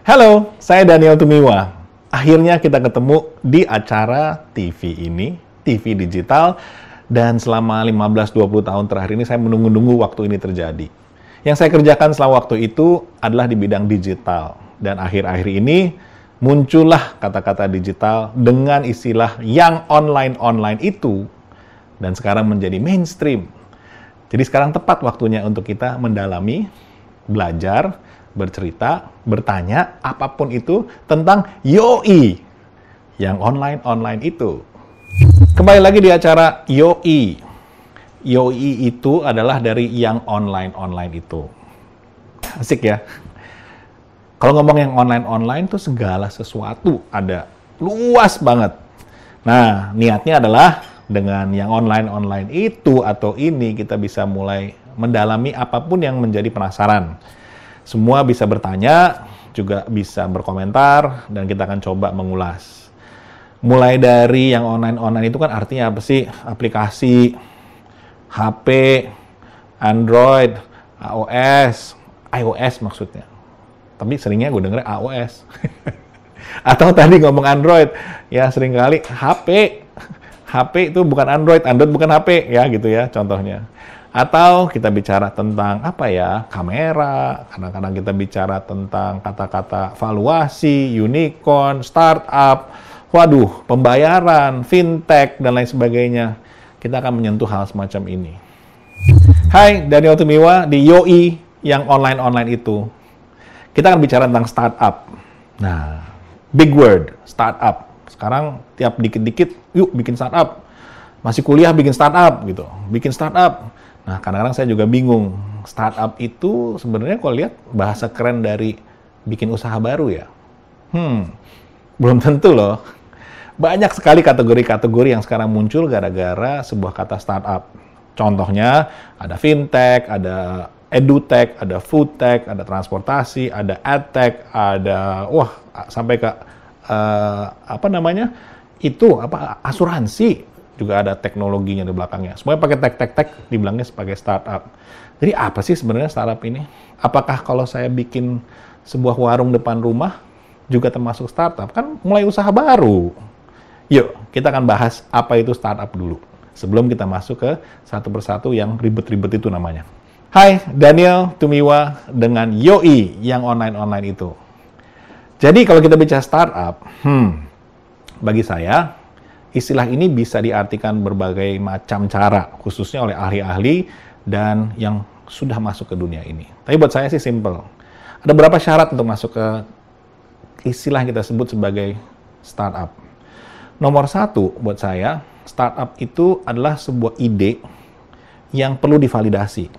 Halo, saya Daniel Tumiwa. Akhirnya kita ketemu di acara TV ini, TV digital, dan selama 15-20 tahun terakhir ini saya menunggu-nunggu waktu ini terjadi. Yang saya kerjakan selama waktu itu adalah di bidang digital. Dan akhir-akhir ini muncullah kata-kata digital dengan istilah yang online-online itu, dan sekarang menjadi mainstream. Jadi sekarang tepat waktunya untuk kita mendalami, belajar, bercerita, bertanya, apapun itu tentang YOI, yang online-online itu. Kembali lagi di acara YOI. YOI itu adalah dari yang online-online itu. Asik ya? Kalau ngomong yang online-online itu segala sesuatu ada. Luas banget. Nah, niatnya adalah dengan yang online-online itu atau ini kita bisa mulai mendalami apapun yang menjadi penasaran. Semua bisa bertanya, juga bisa berkomentar, dan kita akan coba mengulas. Mulai dari yang online-online itu kan artinya apa sih? Aplikasi, HP, Android, iOS maksudnya. Tapi seringnya gue denger iOS. Atau tadi ngomong Android, ya seringkali HP. HP itu bukan Android bukan HP, ya gitu ya contohnya. Atau kita bicara tentang apa ya, kamera, kadang-kadang kita bicara tentang kata-kata valuasi, unicorn, startup, waduh, pembayaran, fintech, dan lain sebagainya. Kita akan menyentuh hal semacam ini. Hai, Daniel Tumiwa di YOI yang online-online itu. Kita akan bicara tentang startup. Nah, big word, startup. Sekarang tiap dikit-dikit, yuk bikin startup. Masih kuliah bikin startup gitu, bikin startup. Nah, kadang-kadang saya juga bingung. Startup itu sebenarnya kalau lihat bahasa keren dari bikin usaha baru ya. Belum tentu loh. Banyak sekali kategori-kategori yang sekarang muncul gara-gara sebuah kata startup. Contohnya ada fintech, ada edutech, ada foodtech, ada transportasi, ada adtech, ada sampai ke asuransi. Juga ada teknologinya di belakangnya. Semuanya pakai tech, dibilangnya sebagai startup. Jadi apa sih sebenarnya startup ini? Apakah kalau saya bikin sebuah warung depan rumah juga termasuk startup? Kan mulai usaha baru. Yuk, kita akan bahas apa itu startup dulu. Sebelum kita masuk ke satu persatu yang ribet-ribet itu namanya. Hai, Daniel Tumiwa dengan YOI yang online-online itu. Jadi kalau kita bicara startup, bagi saya, istilah ini bisa diartikan berbagai macam cara, khususnya oleh ahli-ahli dan yang sudah masuk ke dunia ini. Tapi buat saya sih simple. Ada beberapa syarat untuk masuk ke istilah yang kita sebut sebagai startup. Nomor satu buat saya, startup itu adalah sebuah ide yang perlu divalidasi.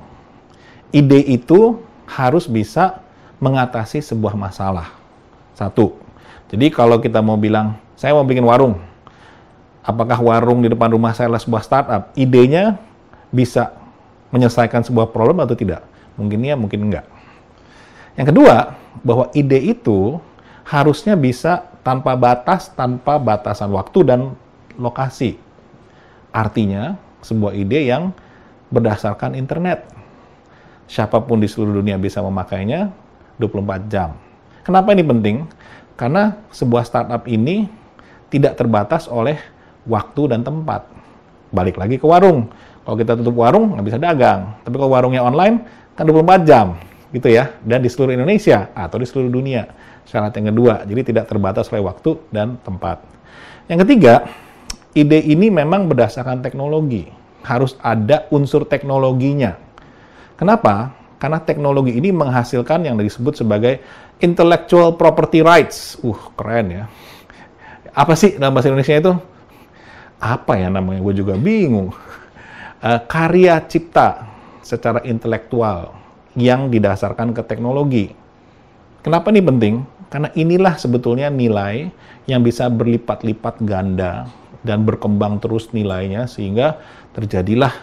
Ide itu harus bisa mengatasi sebuah masalah. Satu. Jadi kalau kita mau bilang, saya mau bikin warung, apakah warung di depan rumah saya adalah sebuah startup? Idenya bisa menyelesaikan sebuah problem atau tidak? Mungkin iya, mungkin enggak. Yang kedua, bahwa ide itu harusnya bisa tanpa batas, tanpa batasan waktu dan lokasi. Artinya, sebuah ide yang berdasarkan internet. Siapapun di seluruh dunia bisa memakainya 24 jam. Kenapa ini penting? Karena sebuah startup ini tidak terbatas oleh waktu dan tempat. Balik lagi ke warung. Kalau kita tutup warung, nggak bisa dagang. Tapi kalau warungnya online, kan 24 jam. Gitu ya. Dan di seluruh Indonesia atau di seluruh dunia. Syarat yang kedua. Jadi tidak terbatas oleh waktu dan tempat. Yang ketiga, ide ini memang berdasarkan teknologi. Harus ada unsur teknologinya. Kenapa? Karena teknologi ini menghasilkan yang disebut sebagai intellectual property rights. Keren ya. Apa sih dalam bahasa Indonesia itu? Apa ya namanya, gue juga bingung. Karya cipta secara intelektual yang didasarkan ke teknologi. Kenapa ini penting? Karena inilah sebetulnya nilai yang bisa berlipat-lipat ganda dan berkembang terus nilainya sehingga terjadilah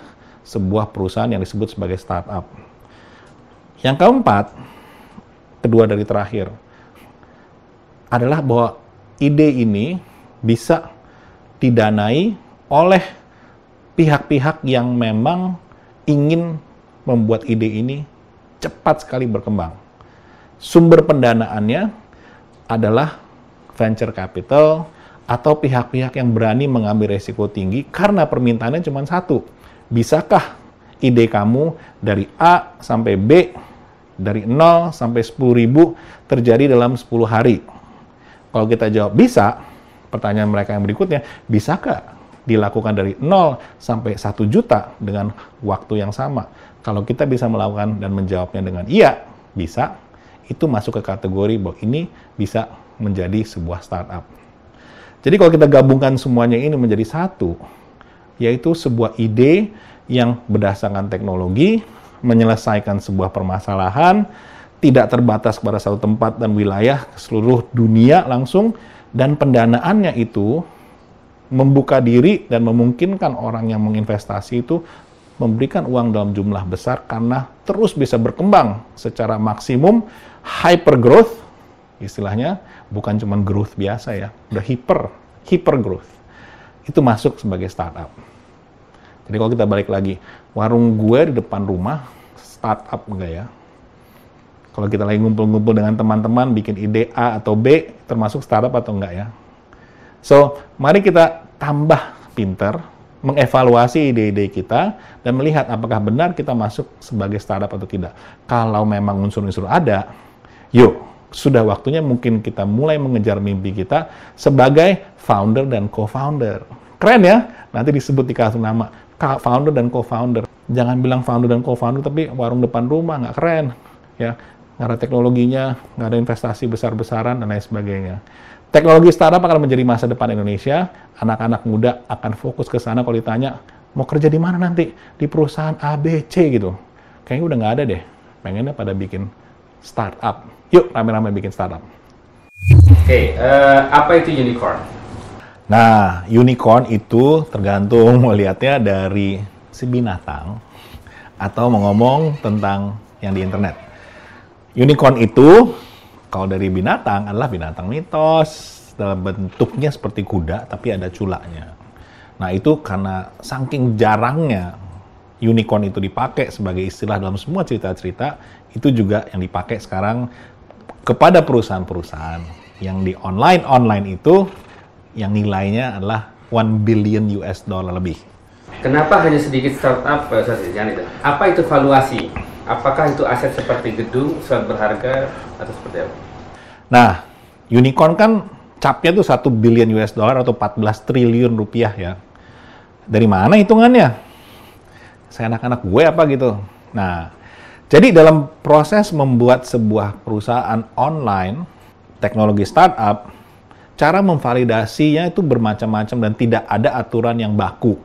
sebuah perusahaan yang disebut sebagai startup. Yang keempat, kedua dari terakhir, adalah bahwa ide ini bisa didanai oleh pihak-pihak yang memang ingin membuat ide ini cepat sekali berkembang. Sumber pendanaannya adalah venture capital atau pihak-pihak yang berani mengambil resiko tinggi karena permintaannya cuma satu. Bisakah ide kamu dari A sampai B, dari 0 sampai 10.000 terjadi dalam 10 hari? Kalau kita jawab bisa, pertanyaan mereka yang berikutnya, bisakah dilakukan dari 0 sampai 1 juta dengan waktu yang sama? Kalau kita bisa melakukan dan menjawabnya dengan iya, bisa, itu masuk ke kategori bahwa ini bisa menjadi sebuah startup. Jadi kalau kita gabungkan semuanya ini menjadi satu, yaitu sebuah ide yang berdasarkan teknologi, menyelesaikan sebuah permasalahan, tidak terbatas pada satu tempat dan wilayah, ke seluruh dunia langsung, dan pendanaannya itu membuka diri dan memungkinkan orang yang menginvestasi itu memberikan uang dalam jumlah besar karena terus bisa berkembang secara maksimum, hyper growth, istilahnya bukan cuma growth biasa ya, udah hyper growth. Itu masuk sebagai startup. Jadi kalau kita balik lagi, warung gue di depan rumah, startup enggak ya? Kalau kita lagi ngumpul-ngumpul dengan teman-teman, bikin ide A atau B, termasuk startup atau enggak ya? So, mari kita tambah pinter, mengevaluasi ide-ide kita, dan melihat apakah benar kita masuk sebagai startup atau tidak. Kalau memang unsur-unsur ada, yuk, sudah waktunya mungkin kita mulai mengejar mimpi kita sebagai founder dan co-founder. Keren ya? Nanti disebut di kartu nama, founder dan co-founder. Jangan bilang founder dan co-founder, tapi warung depan rumah, nggak keren. Ya, nggak ada teknologinya, nggak ada investasi besar-besaran, dan lain sebagainya. Teknologi startup akan menjadi masa depan Indonesia. Anak-anak muda akan fokus ke sana. Kalau ditanya, mau kerja di mana nanti? Di perusahaan A, B, C gitu. Kayaknya udah nggak ada deh. Pengennya pada bikin startup. Yuk, rame-rame bikin startup. Oke, apa itu unicorn? Nah, unicorn itu tergantung melihatnya dari si binatang atau mau ngomong tentang yang di internet. Unicorn itu kalau dari binatang adalah binatang mitos, dalam bentuknya seperti kuda tapi ada culaknya. Nah itu karena saking jarangnya unicorn itu dipakai sebagai istilah dalam semua cerita-cerita, itu juga yang dipakai sekarang kepada perusahaan-perusahaan yang di online itu yang nilainya adalah $1 billion lebih. Kenapa hanya sedikit startup? Apa itu valuasi? Apakah itu aset seperti gedung, surat berharga, atau seperti apa? Nah, unicorn kan capnya tuh $1 billion atau 14 triliun rupiah ya. Dari mana hitungannya? Saya anak-anak gue apa gitu. Nah, jadi dalam proses membuat sebuah perusahaan online, teknologi startup, cara memvalidasinya itu bermacam-macam dan tidak ada aturan yang baku.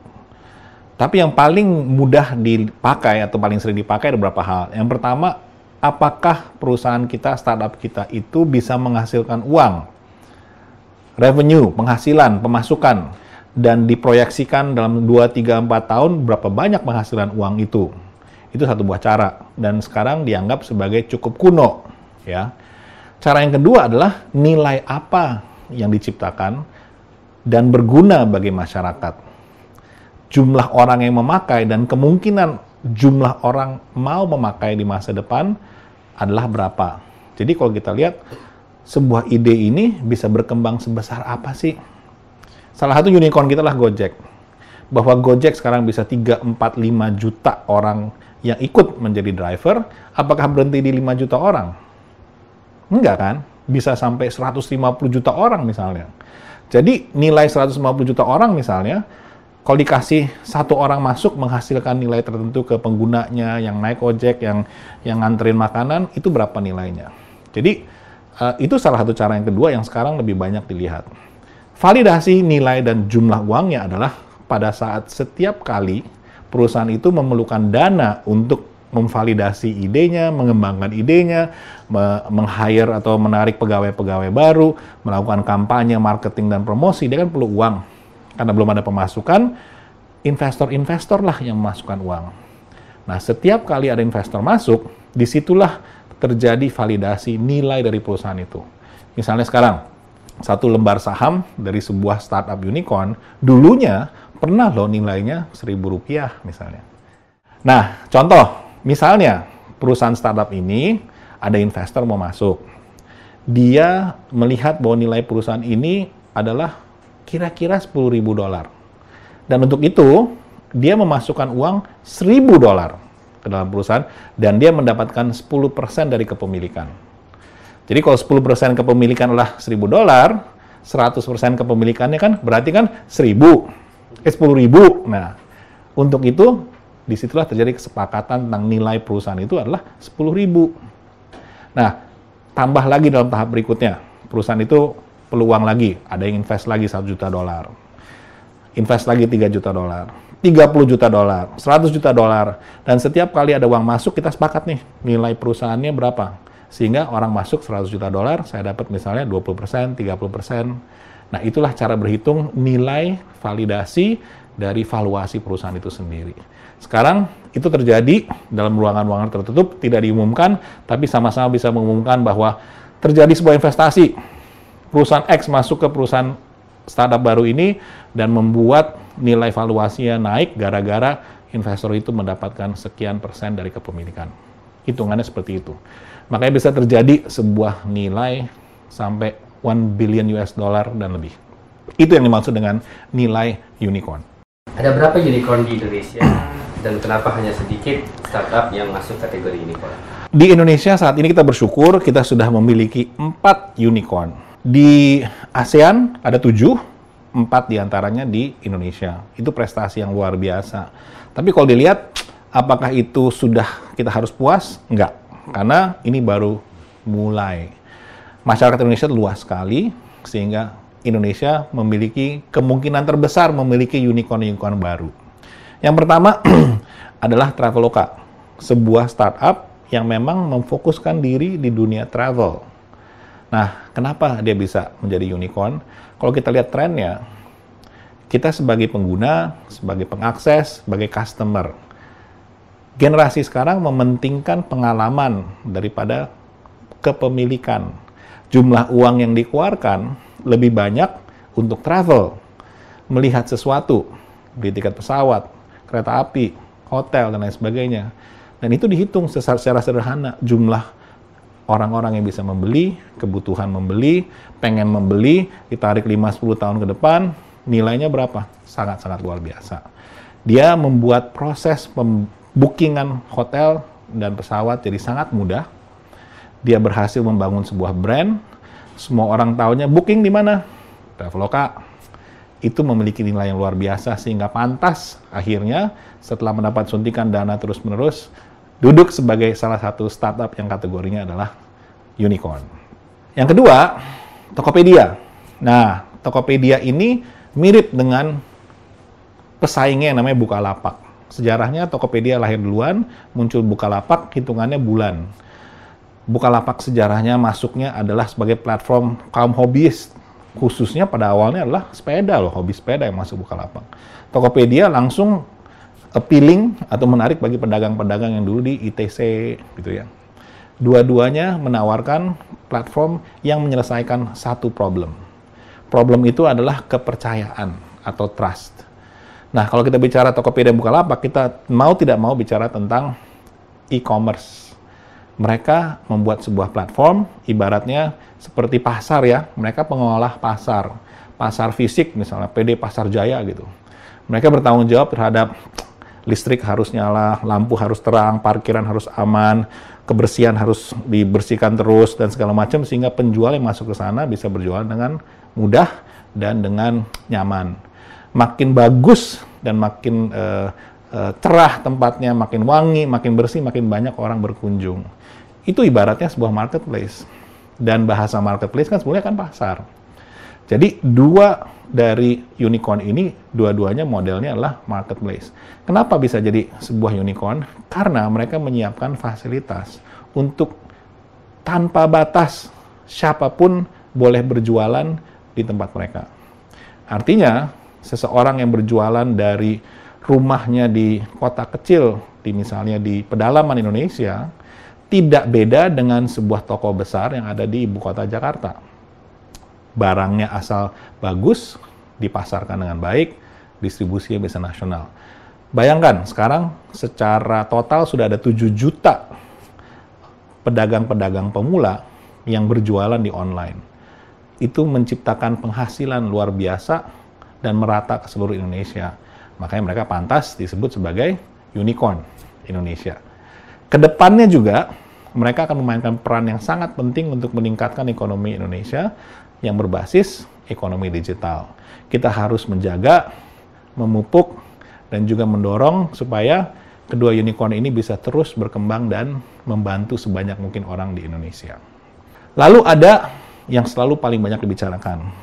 Tapi yang paling mudah dipakai atau paling sering dipakai ada beberapa hal. Yang pertama, apakah perusahaan kita, startup kita itu bisa menghasilkan uang, revenue, penghasilan, pemasukan, dan diproyeksikan dalam 2, 3, 4 tahun berapa banyak penghasilan uang itu. Itu satu buah cara, dan sekarang dianggap sebagai cukup kuno. Ya. Cara yang kedua adalah nilai apa yang diciptakan dan berguna bagi masyarakat. Jumlah orang yang memakai dan kemungkinan jumlah orang mau memakai di masa depan adalah berapa. Jadi kalau kita lihat sebuah ide ini bisa berkembang sebesar apa sih? Salah satu unicorn kita lah Gojek. Bahwa Gojek sekarang bisa 3, 4, 5 juta orang yang ikut menjadi driver, apakah berhenti di 5 juta orang? Enggak kan? Bisa sampai 150 juta orang misalnya. Jadi nilai 150 juta orang misalnya, kalau dikasih satu orang masuk menghasilkan nilai tertentu ke penggunanya, yang naik ojek, yang nganterin makanan, itu berapa nilainya. Jadi itu salah satu cara yang kedua yang sekarang lebih banyak dilihat. Validasi nilai dan jumlah uangnya adalah pada saat setiap kali perusahaan itu memerlukan dana untuk memvalidasi idenya, mengembangkan idenya, meng-hire atau menarik pegawai-pegawai baru, melakukan kampanye, marketing, dan promosi, dia kan perlu uang. Karena belum ada pemasukan, investor-investor lah yang memasukkan uang. Nah, setiap kali ada investor masuk, disitulah terjadi validasi nilai dari perusahaan itu. Misalnya sekarang, satu lembar saham dari sebuah startup unicorn, dulunya pernah loh nilainya Rp1.000 misalnya. Nah, contoh, misalnya perusahaan startup ini ada investor mau masuk. dia melihat bahwa nilai perusahaan ini adalah kira-kira $10.000. Dan untuk itu, dia memasukkan uang $1.000 ke dalam perusahaan, dan dia mendapatkan 10% dari kepemilikan. Jadi kalau 10% kepemilikan adalah $1.000, 100% kepemilikannya kan berarti kan 10.000. Nah, untuk itu, disitulah terjadi kesepakatan tentang nilai perusahaan itu adalah 10.000. Nah, tambah lagi dalam tahap berikutnya, perusahaan itu perlu uang lagi, ada yang invest lagi $1 juta, invest lagi $3 juta, $30 juta, $100 juta, dan setiap kali ada uang masuk, kita sepakat nih, nilai perusahaannya berapa. Sehingga orang masuk $100 juta, saya dapat misalnya 20%, 30%. Nah, itulah cara berhitung nilai validasi dari valuasi perusahaan itu sendiri. Sekarang, itu terjadi dalam ruangan-ruangan tertutup, tidak diumumkan, tapi sama-sama bisa mengumumkan bahwa terjadi sebuah investasi. Perusahaan X masuk ke perusahaan startup baru ini, dan membuat nilai valuasinya naik gara-gara investor itu mendapatkan sekian persen dari kepemilikan. Hitungannya seperti itu. Makanya bisa terjadi sebuah nilai sampai $1 billion dan lebih. Itu yang dimaksud dengan nilai unicorn. Ada berapa unicorn di Indonesia dan kenapa hanya sedikit startup yang masuk kategori unicorn? Di Indonesia saat ini kita bersyukur kita sudah memiliki 4 unicorn. Di ASEAN ada 7, 4 diantaranya di Indonesia. Itu prestasi yang luar biasa. Tapi kalau dilihat, apakah itu sudah kita harus puas? Enggak. Karena ini baru mulai. Masyarakat Indonesia luas sekali, sehingga Indonesia memiliki kemungkinan terbesar memiliki unicorn-unicorn baru. Yang pertama adalah Traveloka, sebuah startup yang memang memfokuskan diri di dunia travel. Nah, kenapa dia bisa menjadi unicorn? Kalau kita lihat trennya, kita sebagai pengguna, sebagai pengakses, sebagai customer, generasi sekarang mementingkan pengalaman daripada kepemilikan. Jumlah uang yang dikeluarkan lebih banyak untuk travel, melihat sesuatu, beli tiket pesawat, kereta api, hotel, dan lain sebagainya. Dan itu dihitung secara sederhana, jumlah orang-orang yang bisa membeli, kebutuhan membeli, pengen membeli, ditarik 5-10 tahun ke depan, nilainya berapa? Sangat-sangat luar biasa. Dia membuat proses bookingan hotel dan pesawat jadi sangat mudah. Dia berhasil membangun sebuah brand, semua orang tahunya booking di mana? Traveloka. Itu memiliki nilai yang luar biasa sehingga pantas akhirnya setelah mendapat suntikan dana terus-menerus duduk sebagai salah satu startup yang kategorinya adalah unicorn. Yang kedua, Tokopedia. Nah, Tokopedia ini mirip dengan pesaingnya yang namanya Bukalapak. Sejarahnya Tokopedia lahir duluan, muncul Bukalapak, hitungannya bulan. Bukalapak sejarahnya masuknya adalah sebagai platform kaum hobiis, khususnya pada awalnya adalah sepeda loh, hobi sepeda yang masuk Bukalapak. Tokopedia langsung appealing atau menarik bagi pedagang-pedagang yang dulu di ITC gitu ya. Dua-duanya menawarkan platform yang menyelesaikan satu problem. Problem itu adalah kepercayaan atau trust. Nah, kalau kita bicara Tokopedia dan Bukalapak, kita mau tidak mau bicara tentang e-commerce. Mereka membuat sebuah platform, ibaratnya seperti pasar ya, mereka pengolah pasar. Pasar fisik misalnya, PD Pasar Jaya gitu. Mereka bertanggung jawab terhadap listrik harus nyala, lampu harus terang, parkiran harus aman, kebersihan harus dibersihkan terus, dan segala macam, sehingga penjual yang masuk ke sana bisa berjualan dengan mudah dan dengan nyaman. Makin bagus dan makin cerah tempatnya, makin wangi, makin bersih, makin banyak orang berkunjung. Itu ibaratnya sebuah marketplace. Dan bahasa marketplace kan sebenarnya kan pasar. Jadi dua dari unicorn ini, dua-duanya modelnya adalah marketplace. Kenapa bisa jadi sebuah unicorn? Karena mereka menyiapkan fasilitas untuk tanpa batas siapapun boleh berjualan di tempat mereka. Artinya, seseorang yang berjualan dari rumahnya di kota kecil, misalnya di pedalaman Indonesia, tidak beda dengan sebuah toko besar yang ada di ibu kota Jakarta. Barangnya asal bagus, dipasarkan dengan baik, distribusinya bisa nasional. Bayangkan, sekarang secara total sudah ada 7 juta pedagang-pedagang pemula yang berjualan di online. Itu menciptakan penghasilan luar biasa dan merata ke seluruh Indonesia. Makanya mereka pantas disebut sebagai unicorn Indonesia. Kedepannya juga, mereka akan memainkan peran yang sangat penting untuk meningkatkan ekonomi Indonesia yang berbasis ekonomi digital. Kita harus menjaga, memupuk, dan juga mendorong supaya kedua unicorn ini bisa terus berkembang dan membantu sebanyak mungkin orang di Indonesia. Lalu ada yang selalu paling banyak dibicarakan,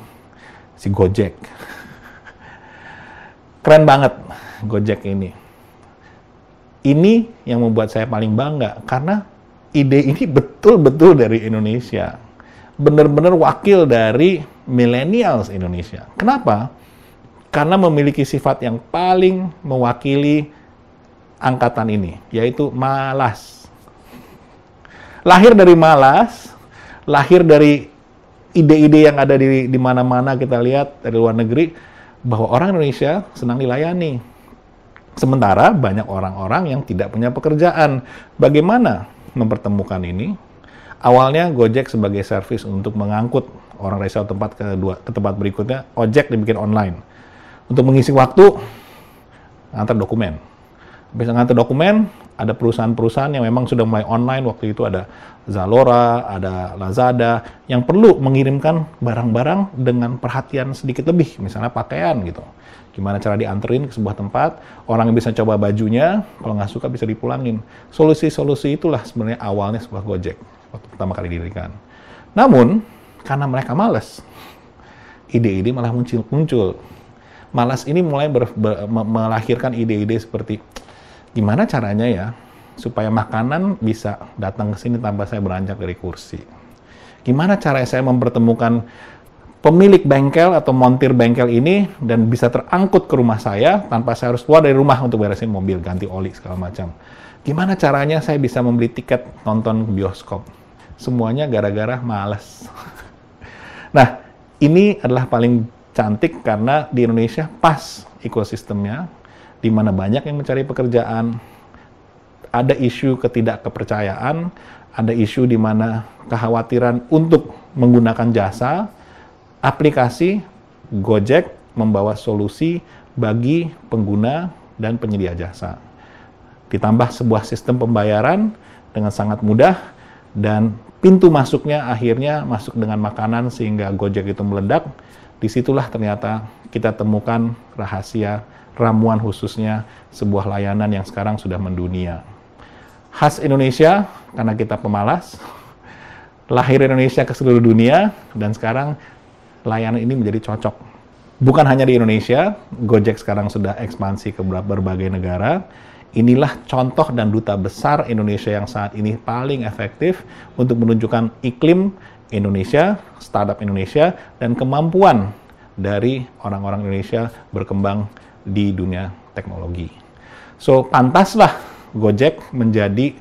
si Gojek. Keren banget Gojek ini. Ini yang membuat saya paling bangga, karena ide ini betul-betul dari Indonesia. Benar-benar wakil dari millennials Indonesia. Kenapa? Karena memiliki sifat yang paling mewakili angkatan ini, yaitu malas. Lahir dari malas, lahir dari ide-ide yang ada di mana-mana kita lihat dari luar negeri, bahwa orang Indonesia senang dilayani. Sementara banyak orang-orang yang tidak punya pekerjaan. Bagaimana mempertemukan ini? Awalnya Gojek sebagai servis untuk mengangkut orang dari satu tempat ke tempat berikutnya, ojek dibikin online. Untuk mengisi waktu, ngantar dokumen. Bisa ngantar dokumen, ada perusahaan-perusahaan yang memang sudah mulai online. Waktu itu ada Zalora, ada Lazada, yang perlu mengirimkan barang-barang dengan perhatian sedikit lebih, misalnya pakaian gitu. Gimana cara dianterin ke sebuah tempat, orang yang bisa coba bajunya, kalau nggak suka bisa dipulangin. Solusi-solusi itulah sebenarnya awalnya sebuah Gojek, waktu pertama kali didirikan. Namun, karena mereka malas, ide-ide malah muncul. Malas ini mulai melahirkan ide-ide seperti, gimana caranya ya supaya makanan bisa datang ke sini tanpa saya beranjak dari kursi? Gimana cara saya mempertemukan pemilik bengkel atau montir bengkel ini dan bisa terangkut ke rumah saya tanpa saya harus keluar dari rumah untuk beresin mobil, ganti oli, segala macam? Gimana caranya saya bisa membeli tiket nonton bioskop? Semuanya gara-gara malas. Nah, ini adalah paling cantik karena di Indonesia pas ekosistemnya, di mana banyak yang mencari pekerjaan, ada isu ketidakkepercayaan, ada isu di mana kekhawatiran untuk menggunakan jasa, aplikasi Gojek membawa solusi bagi pengguna dan penyedia jasa. Ditambah sebuah sistem pembayaran dengan sangat mudah, dan pintu masuknya akhirnya masuk dengan makanan sehingga Gojek itu meledak. Disitulah ternyata kita temukan rahasia ramuan khususnya sebuah layanan yang sekarang sudah mendunia. Khas Indonesia karena kita pemalas, lahir Indonesia ke seluruh dunia, dan sekarang layanan ini menjadi cocok. Bukan hanya di Indonesia, Gojek sekarang sudah ekspansi ke berbagai negara. Inilah contoh dan duta besar Indonesia yang saat ini paling efektif untuk menunjukkan iklim Indonesia, startup Indonesia, dan kemampuan dari orang-orang Indonesia berkembang di dunia teknologi. So, pantaslah Gojek menjadi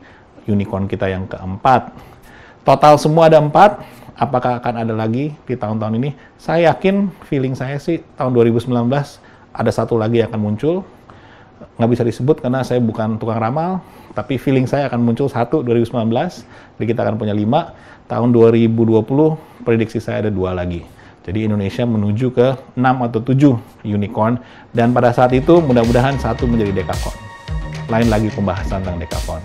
unicorn kita yang keempat. Total semua ada 4, apakah akan ada lagi di tahun-tahun ini? Saya yakin, feeling saya sih, tahun 2019 ada satu lagi yang akan muncul. Nggak bisa disebut karena saya bukan tukang ramal, tapi feeling saya akan muncul 2019, jadi kita akan punya 5. Tahun 2020, prediksi saya ada 2 lagi. Jadi Indonesia menuju ke 6 atau 7 unicorn, dan pada saat itu mudah-mudahan 1 menjadi dekakorn. Lain lagi pembahasan tentang dekakorn.